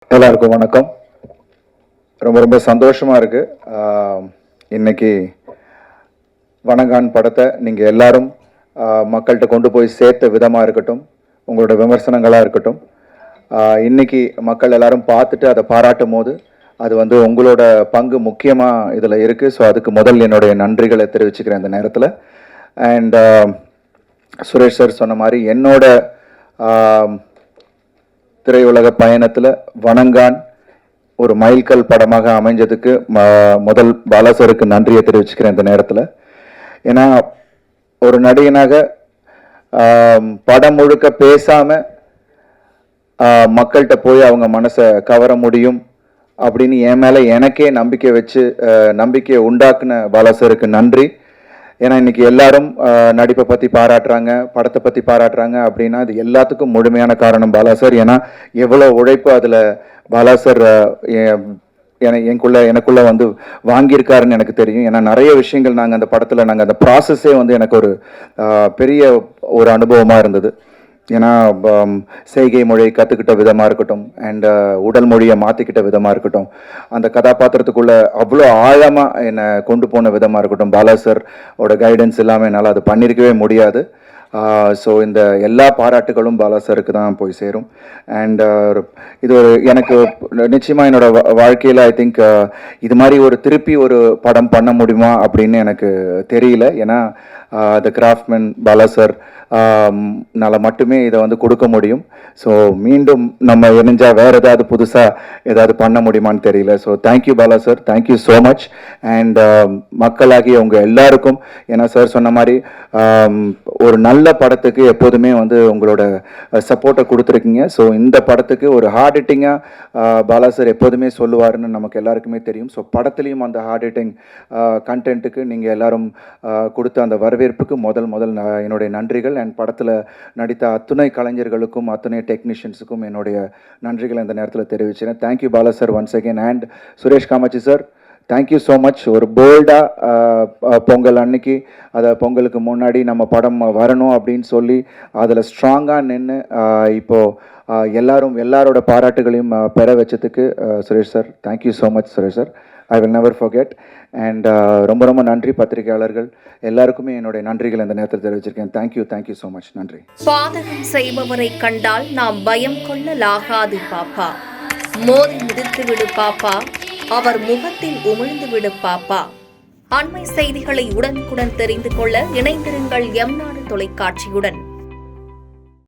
எல்லாருக்கும் வணக்கம். ரொம்ப ரொம்ப சந்தோஷமா இருக்கு. இன்னைக்கு வணங்கான் படத்தை நீங்க எல்லாரும் மக்கள்கிட்ட கொண்டு போய் சேர்த்த விதமா இருக்கட்டும், உங்களோட விமர்சனங்களா இருக்கட்டும், இன்னைக்கு மக்கள் எல்லாரும் பார்த்துட்டு அதை பாராட்டும் போது அது வந்து உங்களோட பங்கு முக்கியமா இதுல இருக்கு. ஸோ அதுக்கு முதல் என்னுடைய நன்றிகளை தெரிவிச்சுக்கிறேன் இந்த நேரத்தில். அண்ட் சுரேஷ் சார் சொன்ன மாதிரி என்னோட திரையுலக பயணத்தில் வணங்கான் ஒரு மைல்கல் படமாக அமைஞ்சதுக்கு முதல் பாலாசருக்கு நன்றியை தெரிவிச்சுக்கிறேன் இந்த நேரத்தில். ஏன்னா ஒரு நடிகனாக படம் முழுக்க பேசாம மக்கள்கிட்ட போய் அவங்க மனசை கவர முடியும் அப்படின்னு என் மேலே எனக்கே நம்பிக்கையை உண்டாக்குன பாலாசருக்கு நன்றி. ஏன்னா இன்னைக்கு எல்லாரும் நடிப்பை பற்றி பாராட்டுறாங்க, படத்தை பற்றி பாராட்டுறாங்க அப்படின்னா அது எல்லாத்துக்கும் முழுமையான காரணம் பாலாசர். ஏன்னா எவ்வளோ உழைப்பு அதில் பாலாசர் எனக்குள்ள வந்து வாங்கியிருக்காருன்னு எனக்கு தெரியும். ஏன்னா நிறைய விஷயங்கள் நாங்கள் அந்த படத்தில் அந்த ப்ராசஸே வந்து எனக்கு ஒரு பெரிய ஒரு அனுபவமாக இருந்தது. ஏன்னா செய்கை மொழியை கற்றுக்கிட்ட விதமாக இருக்கட்டும், அண்ட் உடல் மொழியை மாற்றிக்கிட்ட விதமாக இருக்கட்டும், அந்த கதாபாத்திரத்துக்குள்ளே அவ்வளோ ஆழமாக என்னை கொண்டு போன விதமாக இருக்கட்டும், பாலாசர் ஓட கைடன்ஸ் இல்லாமல் என்னால் அது பண்ணியிருக்கவே முடியாது. ஸோ இந்த எல்லா பாராட்டுகளும் பாலாசருக்கு தான் போய் சேரும். அண்ட் இது ஒரு எனக்கு நிச்சயமாக என்னோட வாழ்க்கையில் ஐ திங்க் இது மாதிரி திருப்பி ஒரு படம் பண்ண முடியுமா அப்படின்னு எனக்கு தெரியல. ஏன்னா த கிராஃப்ட்மேன் பாலாசர் னால மட்டுமே இதை வந்து கொடுக்க முடியும். ஸோ மீண்டும் நம்ம இணைஞ்சா வேற ஏதாவது புதுசாக ஏதாவது பண்ண முடியுமான்னு தெரியல. So thank you Bala sir, thank you so much. And மக்களாகிய உங்கள் எல்லாருக்கும், ஏன்னா சார் சொன்ன மாதிரி ஒரு நல்ல படத்துக்கு எப்போதுமே வந்து உங்களோட சப்போர்ட்டை கொடுத்துருக்கீங்க. ஸோ இந்த படத்துக்கு ஒரு ஹார்ட் ஹிட்டிங்காக பாலாசர் எப்போதுமே சொல்லுவாருன்னு நமக்கு எல்லாருக்குமே தெரியும். ஸோ படத்துலேயும் அந்த ஹார்ட் ஹிட்டிங் கண்டென்ட்டுக்கு நீங்கள் எல்லாரும் கொடுத்த அந்த வரவேற்புக்கு முதல் என்னுடைய நன்றிகள். அண்ட் படத்தில் நடித்த அத்துணை கலைஞர்களுக்கும் அத்துணை டெக்னீஷியன்ஸுக்கும் என்னுடைய நன்றிகளை இந்த நேரத்தில் தெரிவிக்கிறேன். Thank you Bala sir once again. And Suresh Kamatchi sir, thank you so much. ஒரு போல்டாக பொங்கல் அன்னைக்கு, அதை பொங்கலுக்கு முன்னாடி நம்ம படம் வரணும் அப்படின்னு சொல்லி அதில் ஸ்ட்ராங்காக நின்று இப்போது எல்லாரோட பாராட்டுகளையும் பெற வச்சதுக்கு Suresh sir, thank you so much Suresh sir. I will never forget. And ரொம்ப ரொம்ப நன்றி பத்திரிகையாளர்கள் எல்லாருக்குமே என்னுடைய நன்றிகள் இந்த நேரத்தில் தெரிவிச்சிருக்கேன். Thank you so much. நன்றி. பாதகம் செய்பவரை கண்டால் நாம் பயம் கொள்ளலாகாது பாப்பா, மோதி மிதித்து விடு பாப்பா, அவர் முகத்தில் உமிழ்ந்து விடு பாப்பா. அண்மை செய்திகளை உடனுக்குடன் தெரிந்து கொள்ள இணைந்திருங்கள் எம் நாடு தொலைக்காட்சியுடன்.